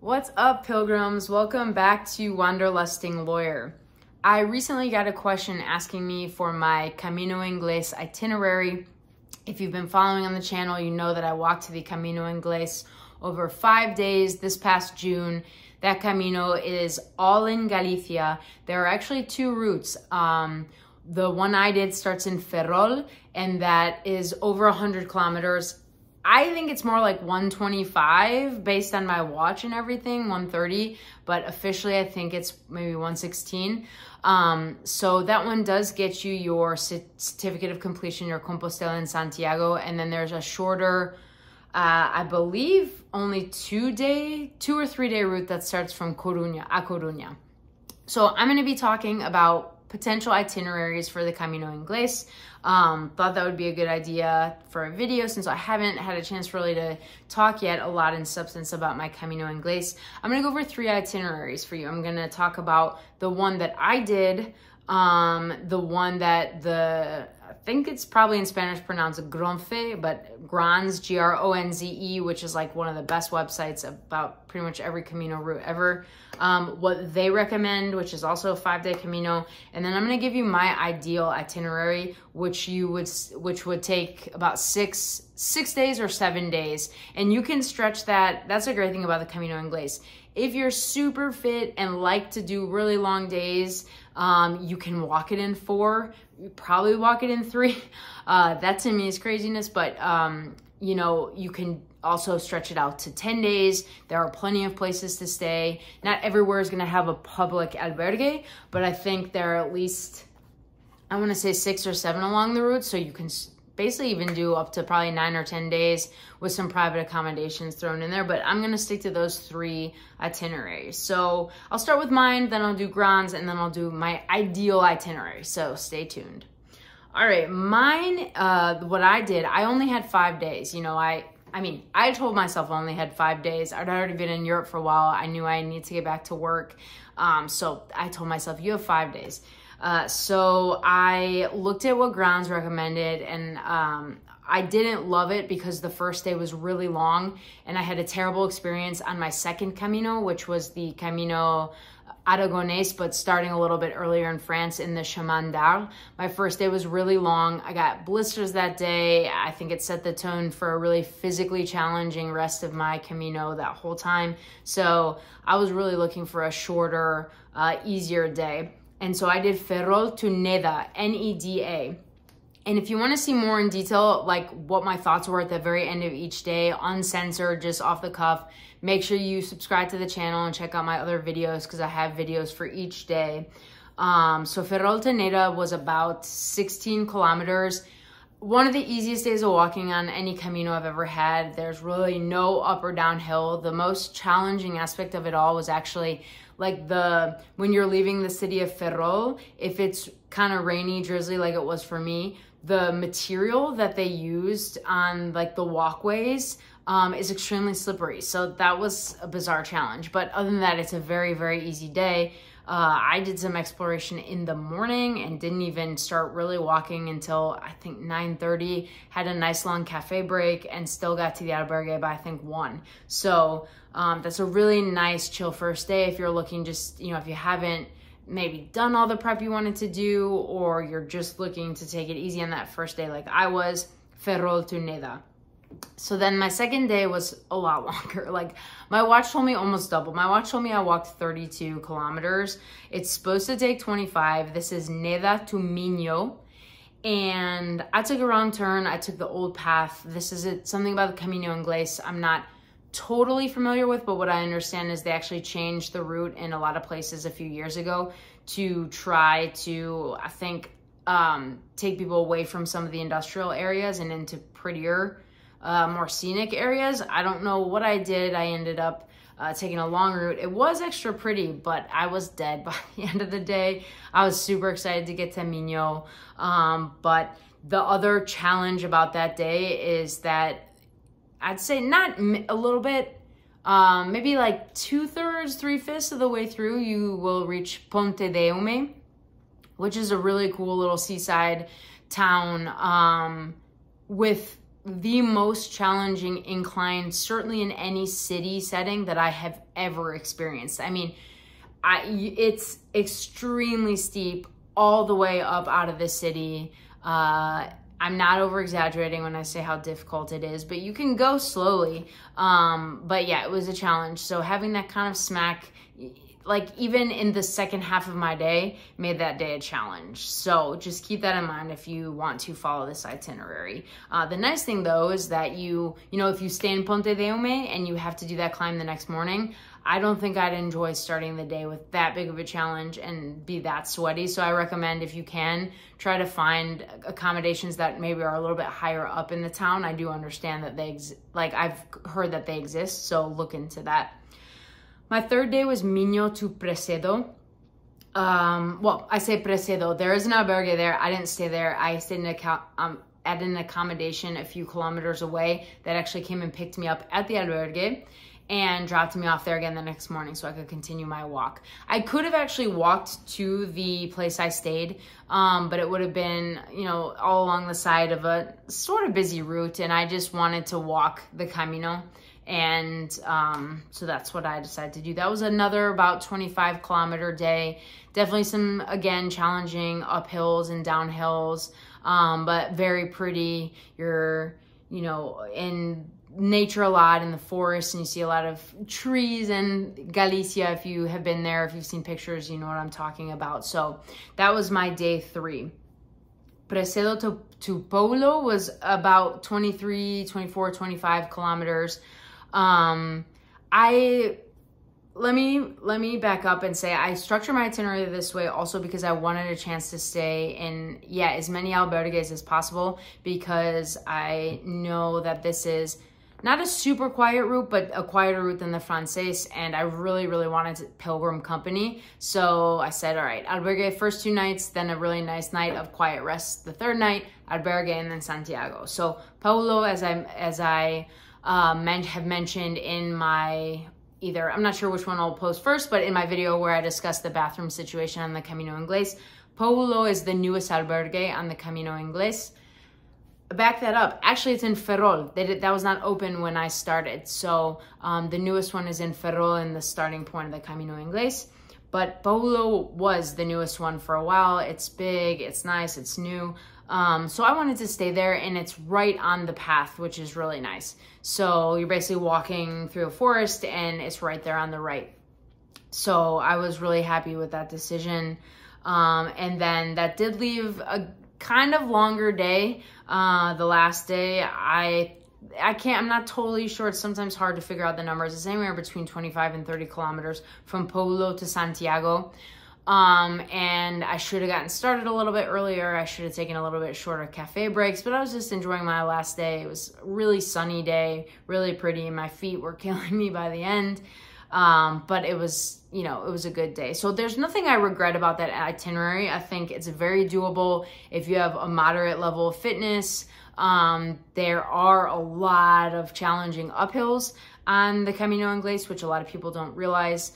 What's up, pilgrims? Welcome back to Wanderlusting Lawyer. I recently got a question asking me for my Camino Inglés itinerary. If you've been following on the channel, you know that I walked to the Camino Inglés over 5 days this past June. That Camino is all in Galicia. There are actually two routes. The one I did starts in Ferrol, and that is over 100 kilometers. I think it's more like 125 based on my watch and everything, 130, but officially I think it's maybe 116. So that one does get you your certificate of completion, your Compostela in Santiago, and then there's a shorter, I believe only 2 or 3 day route that starts from Coruña. So I'm going to be talking about potential itineraries for the Camino Inglés. Thought that would be a good idea for a video since I haven't had a chance really to talk yet a lot in substance about my Camino Inglés. I'm gonna go over 3 itineraries for you. I'm gonna talk about the one that I did, the one that I think it's probably in Spanish pronounced Gronfe, but Gronze, Gronze, which is like one of the best websites about pretty much every Camino route ever. What they recommend, which is also a 5-day Camino. And then I'm going to give you my ideal itinerary, which would take about six days or 7 days. And you can stretch that. That's a great thing about the Camino Inglés. If you're super fit and like to do really long days, you can walk it in 4, you probably walk it in 3. That to me is craziness, but you know, you can also stretch it out to 10 days. There are plenty of places to stay. Not everywhere is going to have a public albergue, but I think there are at least, I want to say 6 or 7 along the route, so you can basically even do up to probably 9 or 10 days with some private accommodations thrown in there, but I'm going to stick to those 3 itineraries. So I'll start with mine, then I'll do Grands, and then I'll do my ideal itinerary, so stay tuned. All right, mine, what I did, I only had 5 days. You know, I told myself I only had 5 days. I'd already been in Europe for a while. I knew I needed to get back to work. So I told myself, you have 5 days. So I looked at what Grounds recommended, and I didn't love it because the first day was really long, and I had a terrible experience on my second Camino, which was the Camino Aragonés, but starting a little bit earlier in France in the Chemin d'Arles. My first day was really long. I got blisters that day. I think it set the tone for a really physically challenging rest of my Camino that whole time. So I was really looking for a shorter, easier day. And so I did Ferrol to Neda, Neda. And if you want to see more in detail, like what my thoughts were at the very end of each day, uncensored, just off the cuff, make sure you subscribe to the channel and check out my other videos because I have videos for each day. So Ferrol to Neda was about 16 kilometers. One of the easiest days of walking on any Camino I've ever had. There's really no up or downhill. The most challenging aspect of it all was actually like when you're leaving the city of Ferrol, if it's kind of rainy, drizzly like it was for me, the material that they used on like the walkways is extremely slippery. So that was a bizarre challenge. But other than that, it's a very, very easy day. I did some exploration in the morning and didn't even start really walking until I think 9:30, had a nice long cafe break and still got to the albergue by I think 1. So that's a really nice chill first day if you're looking just, you know, if you haven't maybe done all the prep you wanted to do, or you're just looking to take it easy on that first day like I was, Ferrol to Neda. So then my second day was a lot longer. Like my watch told me almost double. My watch told me I walked 32 kilometers. It's supposed to take 25. This is Neda to Miño. And I took a wrong turn. I took the old path. This is something about the Camino Inglés I'm not totally familiar with, but what I understand is they actually changed the route in a lot of places a few years ago to try to, I think, take people away from some of the industrial areas and into prettier, more scenic areas. I don't know what I did. I ended up taking a long route. It was extra pretty, but I was dead by the end of the day. I was super excited to get to Miño. But the other challenge about that day is that I'd say not a little bit, maybe like 2/3, 3/5 of the way through, you will reach Ponte de Ome, which is a really cool little seaside town with the most challenging incline, certainly in any city setting, that I have ever experienced. I mean, it's extremely steep all the way up out of the city. I'm not over exaggerating when I say how difficult it is, but you can go slowly. But yeah, it was a challenge. So having that kind of smack, like even in the second half of my day, made that day a challenge. So just keep that in mind if you want to follow this itinerary. The nice thing though is that you know, if you stay in Ponte de Ome and you have to do that climb the next morning, I don't think I'd enjoy starting the day with that big of a challenge and be that sweaty. So I recommend, if you can, try to find accommodations that maybe are a little bit higher up in the town. I do understand that I've heard that they exist, so look into that. My third day was Miño to Presedo. Well, I say Presedo. There is an albergue there. I didn't stay there. I stayed at an accommodation a few kilometers away that actually came and picked me up at the albergue and dropped me off there again the next morning so I could continue my walk. I could have actually walked to the place I stayed, but it would have been, you know, all along the side of a sort of busy route, and I just wanted to walk the Camino. And so that's what I decided to do. That was another about 25-kilometer day. Definitely some, again, challenging uphills and downhills, but very pretty. You're, you know, in nature a lot, in the forest, and you see a lot of trees. And Galicia, if you have been there, if you've seen pictures, you know what I'm talking about. So that was my day 3. Presedo to Poulo was about 23, 24, 25 kilometers. Let me back up and say I structure my itinerary this way also because I wanted a chance to stay in, as many albergues as possible, because I know that this is not a super quiet route, but a quieter route than the Frances, and I really, really wanted pilgrim company. So I said, all right, albergue first 2 nights, then a really nice night of quiet rest the 3rd night, albergue, and then Santiago. So Poulo, as I have mentioned in my, I'm not sure which one I'll post first, but in my video where I discussed the bathroom situation on the Camino Inglés, Poulo is the newest albergue on the Camino Inglés. Back that up. Actually, it's in Ferrol. That was not open when I started. So the newest one is in Ferrol, in the starting point of the Camino Inglés. But Poulo was the newest one for a while. It's big, it's nice, it's new. So I wanted to stay there, and it's right on the path, which is really nice. So you're basically walking through a forest, and it's right there on the right. So I was really happy with that decision. And then that did leave a kind of longer day. The last day, I'm not totally sure. It's sometimes hard to figure out the numbers. It's anywhere between 25 and 30 kilometers from Poulo to Santiago. And I should have gotten started a little bit earlier. I should have taken a little bit shorter cafe breaks, but I was just enjoying my last day. It was a really sunny day, really pretty, and my feet were killing me by the end. But it was, you know, it was a good day. So there's nothing I regret about that itinerary. I think it's very doable if you have a moderate level of fitness. There are a lot of challenging uphills on the Camino Inglés, which a lot of people don't realize.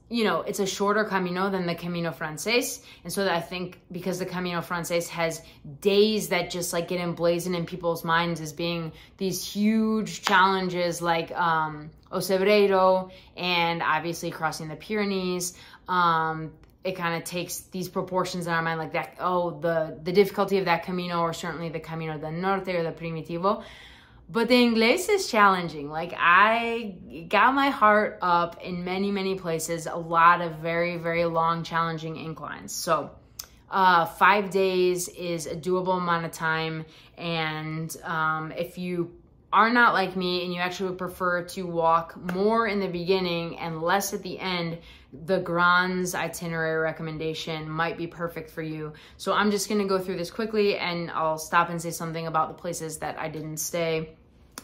It's a shorter Camino than the Camino Frances. And so that I think because the Camino Frances has days that just like get emblazoned in people's minds as being these huge challenges, like Sigüeroto, and obviously crossing the Pyrenees. It kind of takes these proportions in our mind, like that, the difficulty of that Camino, or certainly the Camino del Norte or the Primitivo. But the Inglés is challenging. Like, I got my heart up in many, many places, a lot of very, very long, challenging inclines. So 5 days is a doable amount of time. And if you are not like me and you actually would prefer to walk more in the beginning and less at the end, the Grand's itinerary recommendation might be perfect for you. So I'm just going to go through this quickly, and I'll stop and say something about the places that I didn't stay.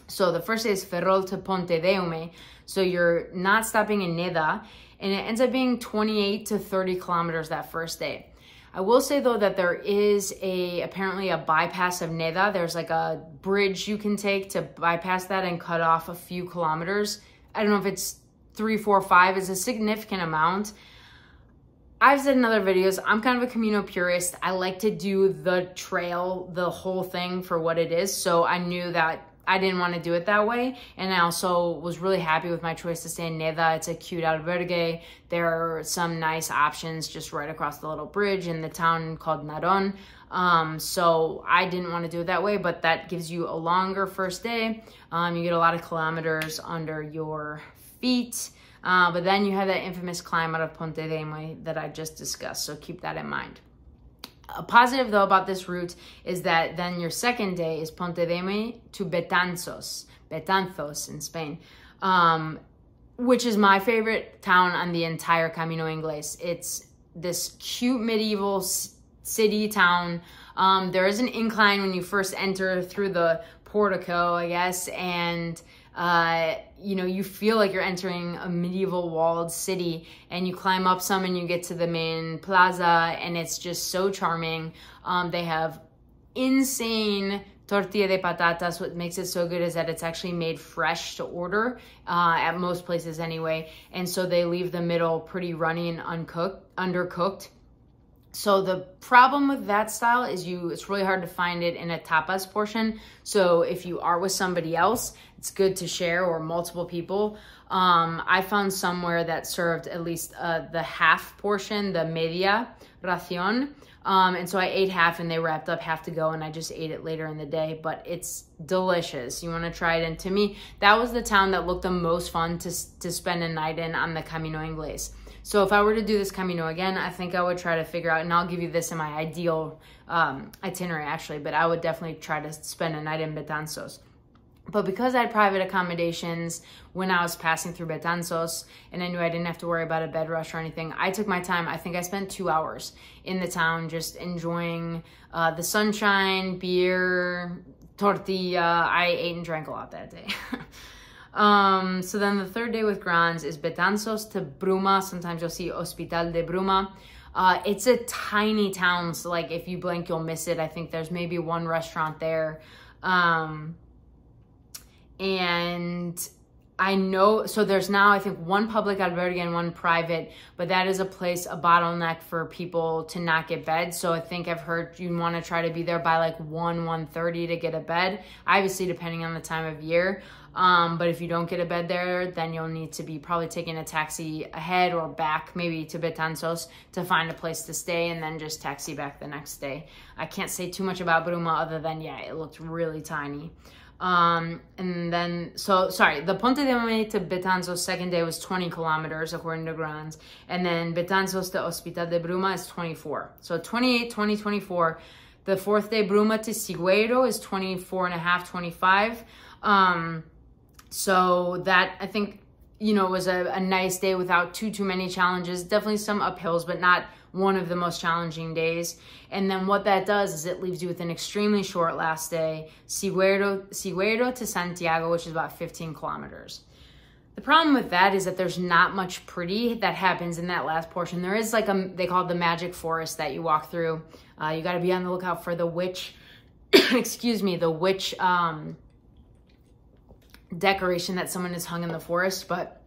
So the first day is Ferrol to Pontedeume. So you're not stopping in Neda, and it ends up being 28 to 30 kilometers that first day. I will say though that there is apparently a bypass of Neda. There's like a bridge you can take to bypass that and cut off a few kilometers. I don't know if it's 3, 4, 5. It's a significant amount. I've said in other videos, I'm kind of a Camino purist. I like to do the trail, the whole thing for what it is. So I knew that I didn't want to do it that way. And I also was really happy with my choice to stay in Neda. It's a cute albergue. There are some nice options just right across the little bridge in the town called Naron. So I didn't want to do it that way, but that gives you a longer first day. You get a lot of kilometers under your feet. But then you have that infamous climb out of Ponte de Ome that I just discussed, so keep that in mind. A positive, though, about this route is that then your second day is Ponte de Ome to Betanzos in Spain, which is my favorite town on the entire Camino Inglés. It's this cute medieval city town. There is an incline when you first enter through the portico, I guess, and you know, you feel like you're entering a medieval walled city, and you climb up some and you get to the main plaza, and it's just so charming. They have insane tortilla de patatas. What makes it so good is that it's actually made fresh to order at most places anyway, and so they leave the middle pretty runny and undercooked. So the problem with that style is it's really hard to find it in a tapas portion. So if you are with somebody else, it's good to share, or multiple people. I found somewhere that served at least the half portion, the media ración. And so I ate half and they wrapped up half to go, and I just ate it later in the day, but it's delicious. You want to try it. And to me, that was the town that looked the most fun to spend a night in on the Camino Inglés. So if I were to do this Camino again, I think I would try to figure out, and I'll give you this in my ideal itinerary actually, but I would definitely try to spend a night in Betanzos. But because I had private accommodations when I was passing through Betanzos, and I knew I didn't have to worry about a bed rush or anything, I took my time. I think I spent 2 hours in the town just enjoying the sunshine, beer, tortilla. I ate and drank a lot that day. So then the third day with Grands is Betanzos to Bruma. Sometimes you'll see Hospital de Bruma. It's a tiny town, so like if you blink, you'll miss it. I think there's maybe one restaurant there. And I know, so there's now, I think, one public albergue and one private, but that is a bottleneck for people to not get beds. So I think I've heard you want to try to be there by like 1:30 to get a bed, obviously depending on the time of year. But if you don't get a bed there, then you'll need to be probably taking a taxi ahead or back maybe to Betanzos to find a place to stay, and then just taxi back the next day. I can't say too much about Bruma other than, yeah, it looked really tiny. And then, the Ponte de Ome to Betanzos second day was 20 kilometers according to Grands, and then Betanzos to Hospital de Bruma is 24. So 28, 20, 24. The fourth day, Bruma to Sigüero is 24 and a half, 25. So that, I think, you know, was a nice day without too many challenges. Definitely some uphills, but not one of the most challenging days. And then what that does is it leaves you with an extremely short last day, Sigüero to Santiago, which is about 15 kilometers. The problem with that is that there's not much pretty that happens in that last portion. There is like they call it the magic forest that you walk through. You got to be on the lookout for the witch, excuse me, the witch decoration that someone has hung in the forest. But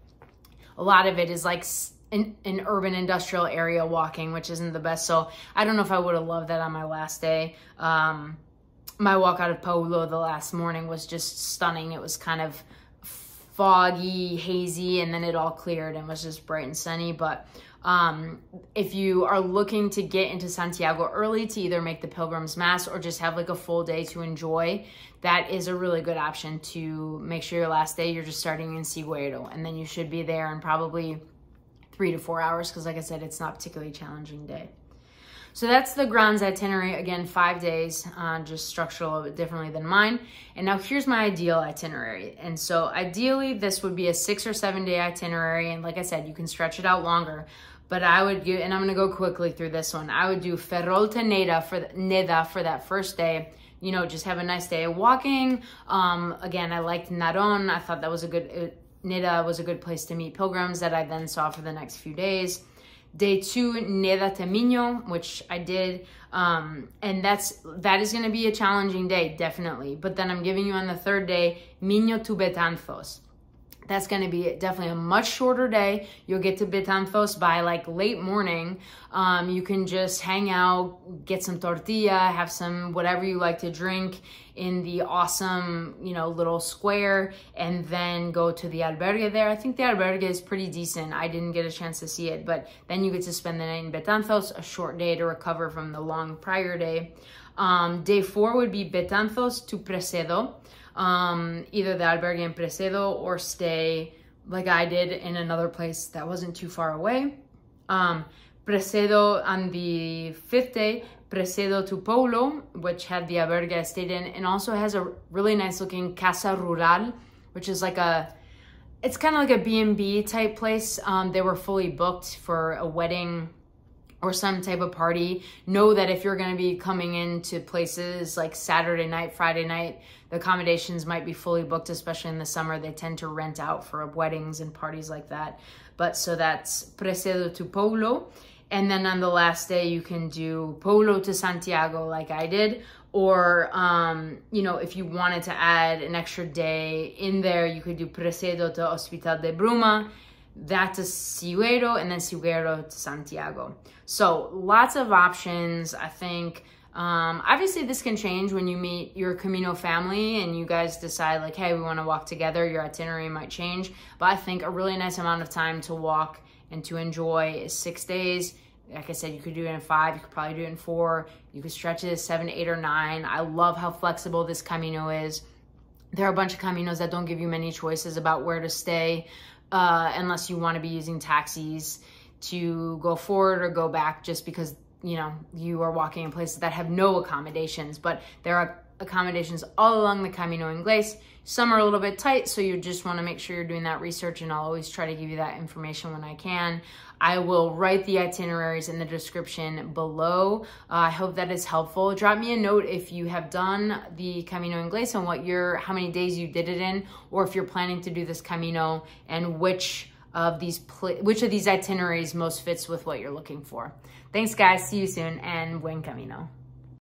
a lot of it is like an urban industrial area walking, which isn't the best. So I don't know if I would have loved that on my last day. My walk out of Poulo the last morning was just stunning. It was kind of foggy, hazy, and then it all cleared and was just bright and sunny. But if you are looking to get into Santiago early to either make the Pilgrim's Mass or just have like a full day to enjoy, that is a really good option to make sure your last day you're just starting in Sigüero, and then you should be there in probably 3 to 4 hours, because like I said, it's not a particularly challenging day. So that's the Grands itinerary. Again, 5 days, just structured a little bit differently than mine. And now here's my ideal itinerary. And so ideally this would be a 6 or 7 day itinerary. And like I said, you can stretch it out longer, but I would do, and I'm gonna go quickly through this one. I would do Ferrol to Neda for that first day. You know, just have a nice day of walking. Again, I liked Naron. I thought that was a good, Neda was a good place to meet pilgrims that I then saw for the next few days. Day 2, Neda to Miño, which I did. And that is going to be a challenging day, definitely. But then I'm giving you on the third day, Miño to Betanzos. That's going to be definitely a much shorter day. You'll get to Betanzos by like late morning. You can just hang out, get some tortilla, have some whatever you like to drink in the awesome, you know, little square, and then go to the albergue there. I think the albergue is pretty decent. I didn't get a chance to see it, but then you get to spend the night in Betanzos, a short day to recover from the long prior day. Day 4 would be Betanzos to Presedo. Either the albergue in Presedo or stay like I did in another place that wasn't too far away. Presedo on the 5th day, Presedo to Poulo, which had the albergue I stayed in, and also has a really nice looking Casa Rural, which is like it's kind of like a B&B type place. They were fully booked for a wedding or some type of party. Know that if you're going to be coming into places like Saturday night, Friday night, the accommodations might be fully booked, especially in the summer. They tend to rent out for weddings and parties like that. But so that's Presedo to Poulo. And then on the last day, you can do Poulo to Santiago like I did. Or, you know, if you wanted to add an extra day in there, you could do Presedo to Hospital de Bruma, that to Sigüero, and then Sigüero to Santiago. So lots of options, I think. Obviously this can change when you meet your Camino family and you guys decide like, hey, we want to walk together. Your itinerary might change, but I think a really nice amount of time to walk and to enjoy is 6 days. Like I said, you could do it in 5, you could probably do it in 4, you could stretch it to 7, 8, or 9. I love how flexible this Camino is. There are a bunch of Caminos that don't give you many choices about where to stay, unless you want to be using taxis to go forward or go back, just because, you know, you are walking in places that have no accommodations. But there are accommodations all along the Camino Inglés. Some are a little bit tight, so you just want to make sure you're doing that research, and I'll always try to give you that information when I can. I will write the itineraries in the description below. I hope that is helpful. Drop me a note if you have done the Camino Inglés and how many days you did it in, or if you're planning to do this Camino, and which of these itineraries most fits with what you're looking for. Thanks guys, see you soon, and buen camino.